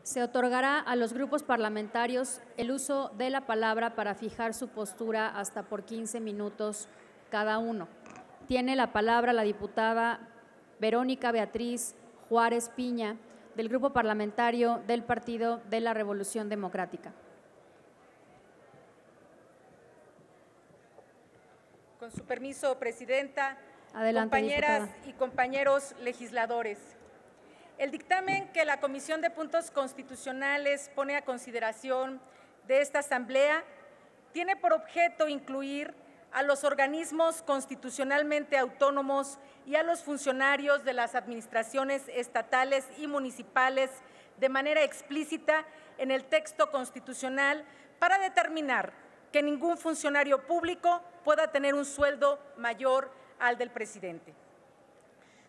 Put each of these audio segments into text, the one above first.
Se otorgará a los grupos parlamentarios el uso de la palabra para fijar su postura hasta por 15 minutos cada uno. Tiene la palabra la diputada Verónica Beatriz Juárez Piña, del Grupo Parlamentario del Partido de la Revolución Democrática. Con su permiso, Presidenta, Adelante, compañeras diputada. y compañeros legisladores. El dictamen que la Comisión de Puntos Constitucionales pone a consideración de esta Asamblea tiene por objeto incluir a los organismos constitucionalmente autónomos y a los funcionarios de las administraciones estatales y municipales de manera explícita en el texto constitucional para determinar que ningún funcionario público pueda tener un sueldo mayor al del presidente.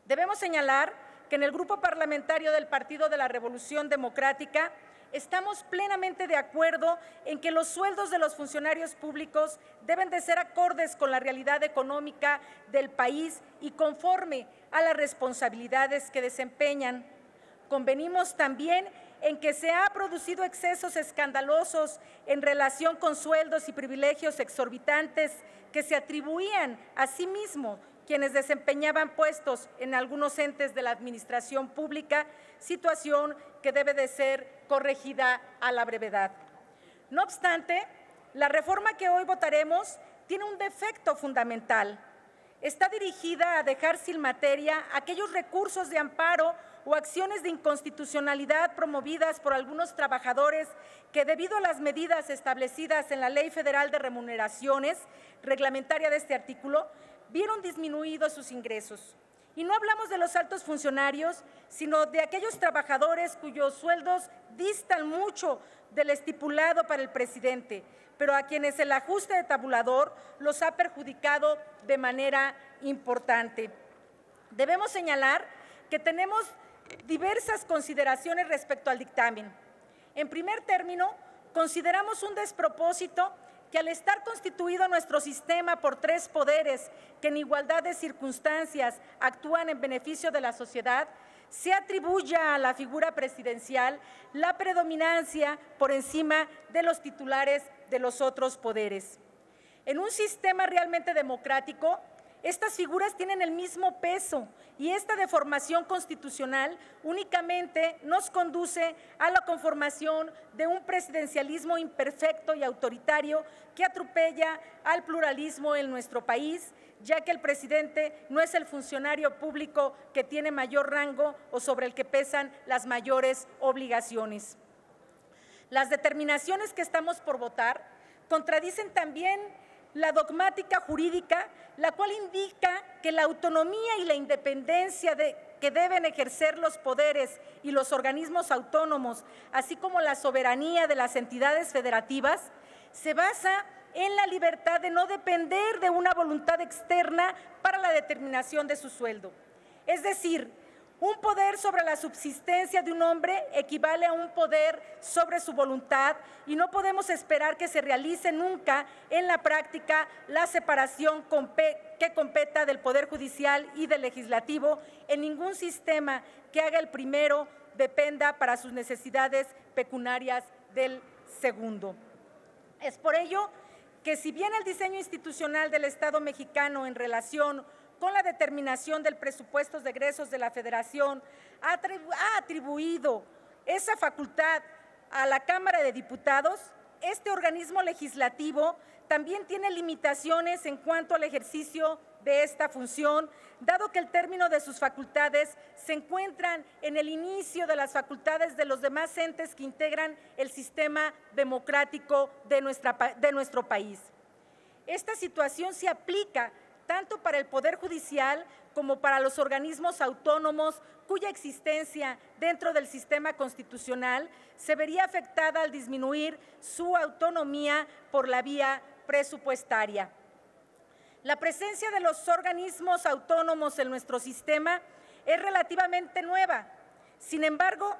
Debemos señalar que en el Grupo Parlamentario del Partido de la Revolución Democrática estamos plenamente de acuerdo en que los sueldos de los funcionarios públicos deben de ser acordes con la realidad económica del país y conforme a las responsabilidades que desempeñan. Convenimos también en que se han producido excesos escandalosos en relación con sueldos y privilegios exorbitantes que se atribuían a sí mismos quienes desempeñaban puestos en algunos entes de la administración pública, situación que debe de ser corregida a la brevedad. No obstante, la reforma que hoy votaremos tiene un defecto fundamental. Está dirigida a dejar sin materia aquellos recursos de amparo o acciones de inconstitucionalidad promovidas por algunos trabajadores que, debido a las medidas establecidas en la Ley Federal de Remuneraciones, reglamentaria de este artículo, vieron disminuidos sus ingresos. Y no hablamos de los altos funcionarios, sino de aquellos trabajadores cuyos sueldos distan mucho del estipulado para el presidente, pero a quienes el ajuste de tabulador los ha perjudicado de manera importante. Debemos señalar que tenemos diversas consideraciones respecto al dictamen. En primer término, consideramos un despropósito que al estar constituido nuestro sistema por tres poderes que en igualdad de circunstancias actúan en beneficio de la sociedad, se atribuya a la figura presidencial la predominancia por encima de los titulares de los otros poderes. En un sistema realmente democrático, estas figuras tienen el mismo peso y esta deformación constitucional únicamente nos conduce a la conformación de un presidencialismo imperfecto y autoritario que atropella al pluralismo en nuestro país, ya que el presidente no es el funcionario público que tiene mayor rango o sobre el que pesan las mayores obligaciones. Las determinaciones que estamos por votar contradicen también la dogmática jurídica, la cual indica que la autonomía y la independencia que deben ejercer los poderes y los organismos autónomos, así como la soberanía de las entidades federativas, se basa en la libertad de no depender de una voluntad externa para la determinación de su sueldo. Es decir, un poder sobre la subsistencia de un hombre equivale a un poder sobre su voluntad y no podemos esperar que se realice nunca en la práctica la separación que competa del Poder Judicial y del Legislativo en ningún sistema que haga el primero dependa para sus necesidades pecuniarias del segundo. Es por ello que si bien el diseño institucional del Estado mexicano en relación con la determinación del presupuesto de egresos de la Federación ha atribuido esa facultad a la Cámara de Diputados, este organismo legislativo también tiene limitaciones en cuanto al ejercicio de esta función, dado que el término de sus facultades se encuentran en el inicio de las facultades de los demás entes que integran el sistema democrático de nuestro país. Esta situación se aplica tanto para el Poder Judicial como para los organismos autónomos cuya existencia dentro del sistema constitucional se vería afectada al disminuir su autonomía por la vía presupuestaria. La presencia de los organismos autónomos en nuestro sistema es relativamente nueva. Sin embargo,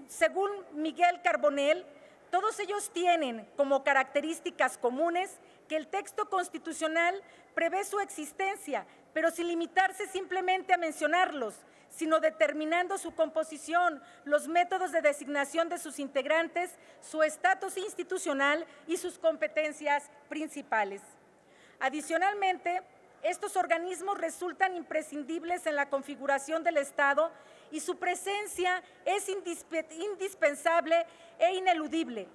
según Miguel Carbonell, todos ellos tienen como características comunes que el texto constitucional prevé su existencia, pero sin limitarse simplemente a mencionarlos, sino determinando su composición, los métodos de designación de sus integrantes, su estatus institucional y sus competencias principales. Adicionalmente, estos organismos resultan imprescindibles en la configuración del Estado y su presencia es indispensable e ineludible.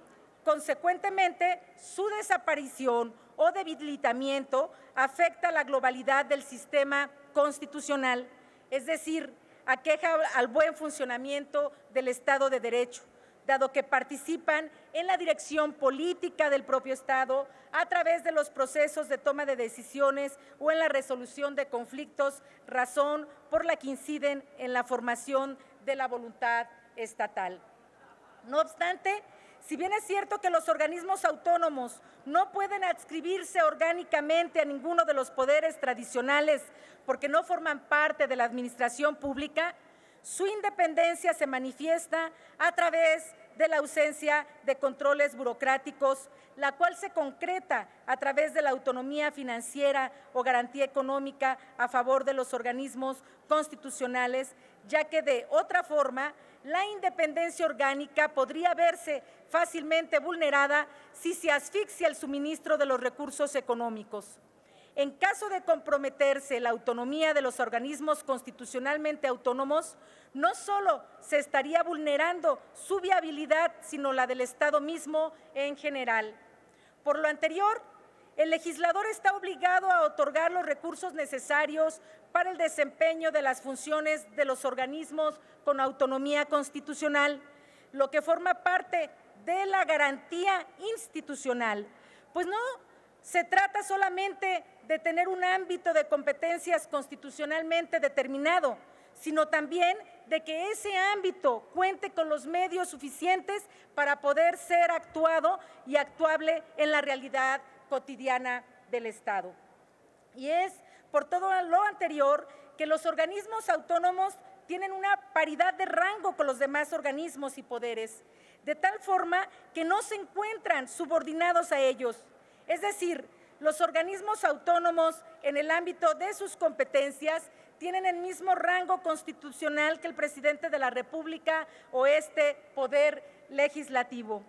Consecuentemente, su desaparición o debilitamiento afecta la globalidad del sistema constitucional, es decir, aqueja al buen funcionamiento del Estado de Derecho, dado que participan en la dirección política del propio Estado a través de los procesos de toma de decisiones o en la resolución de conflictos, razón por la que inciden en la formación de la voluntad estatal. No obstante, si bien es cierto que los organismos autónomos no pueden adscribirse orgánicamente a ninguno de los poderes tradicionales porque no forman parte de la administración pública, su independencia se manifiesta a través de la ausencia de controles burocráticos, la cual se concreta a través de la autonomía financiera o garantía económica a favor de los organismos constitucionales, ya que de otra forma la independencia orgánica podría verse fácilmente vulnerada si se asfixia el suministro de los recursos económicos. En caso de comprometerse la autonomía de los organismos constitucionalmente autónomos, no solo se estaría vulnerando su viabilidad, sino la del Estado mismo en general. Por lo anterior, el legislador está obligado a otorgar los recursos necesarios para el desempeño de las funciones de los organismos con autonomía constitucional, lo que forma parte de la garantía institucional, pues no se trata solamente de tener un ámbito de competencias constitucionalmente determinado, sino también de que ese ámbito cuente con los medios suficientes para poder ser actuado y actuable en la realidad cotidiana del Estado. Y es por todo lo anterior que los organismos autónomos tienen una paridad de rango con los demás organismos y poderes, de tal forma que no se encuentran subordinados a ellos. Es decir, los organismos autónomos en el ámbito de sus competencias tienen el mismo rango constitucional que el presidente de la República o este poder legislativo.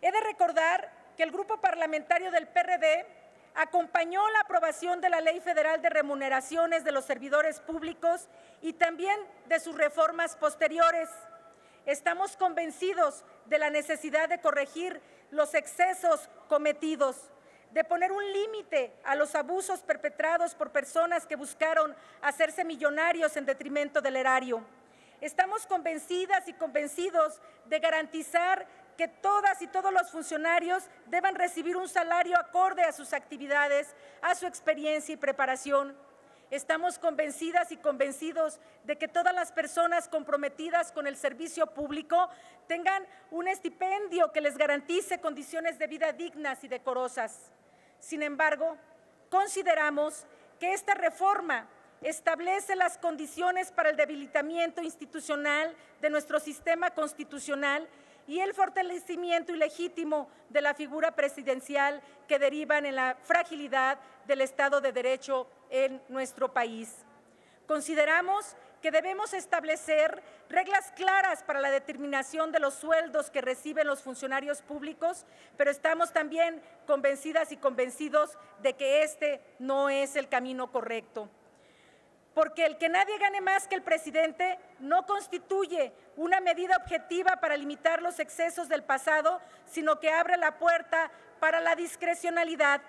He de recordar que el grupo parlamentario del PRD acompañó la aprobación de la Ley Federal de Remuneraciones de los Servidores Públicos y también de sus reformas posteriores. Estamos convencidos de la necesidad de corregir los excesos cometidos, de poner un límite a los abusos perpetrados por personas que buscaron hacerse millonarios en detrimento del erario. Estamos convencidas y convencidos de garantizar que todas y todos los funcionarios deban recibir un salario acorde a sus actividades, a su experiencia y preparación. Estamos convencidas y convencidos de que todas las personas comprometidas con el servicio público tengan un estipendio que les garantice condiciones de vida dignas y decorosas. Sin embargo, consideramos que esta reforma establece las condiciones para el debilitamiento institucional de nuestro sistema constitucional y el fortalecimiento ilegítimo de la figura presidencial que derivan en la fragilidad del Estado de Derecho en nuestro país. Consideramos que debemos establecer reglas claras para la determinación de los sueldos que reciben los funcionarios públicos, pero estamos también convencidas y convencidos de que este no es el camino correcto. Porque el que nadie gane más que el presidente no constituye una medida objetiva para limitar los excesos del pasado, sino que abre la puerta para la discrecionalidad.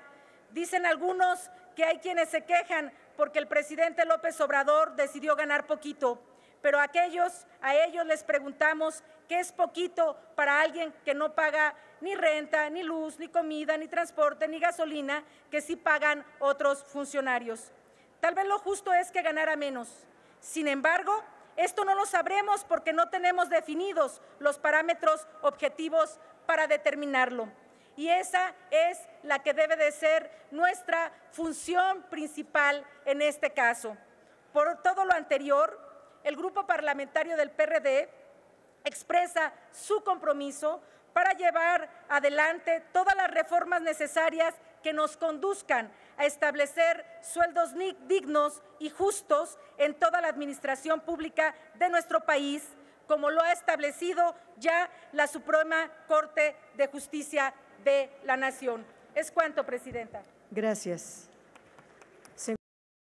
Dicen algunos que hay quienes se quejan porque el presidente López Obrador decidió ganar poquito, pero a ellos les preguntamos qué es poquito para alguien que no paga ni renta, ni luz, ni comida, ni transporte, ni gasolina, que sí pagan otros funcionarios. Tal vez lo justo es que ganara menos. Sin embargo, esto no lo sabremos porque no tenemos definidos los parámetros objetivos para determinarlo. Y esa es la que debe de ser nuestra función principal en este caso. Por todo lo anterior, el grupo parlamentario del PRD expresa su compromiso para llevar adelante todas las reformas necesarias que nos conduzcan a establecer sueldos dignos y justos en toda la administración pública de nuestro país, como lo ha establecido ya la Suprema Corte de Justicia de la Nación. Es cuanto, Presidenta. Gracias.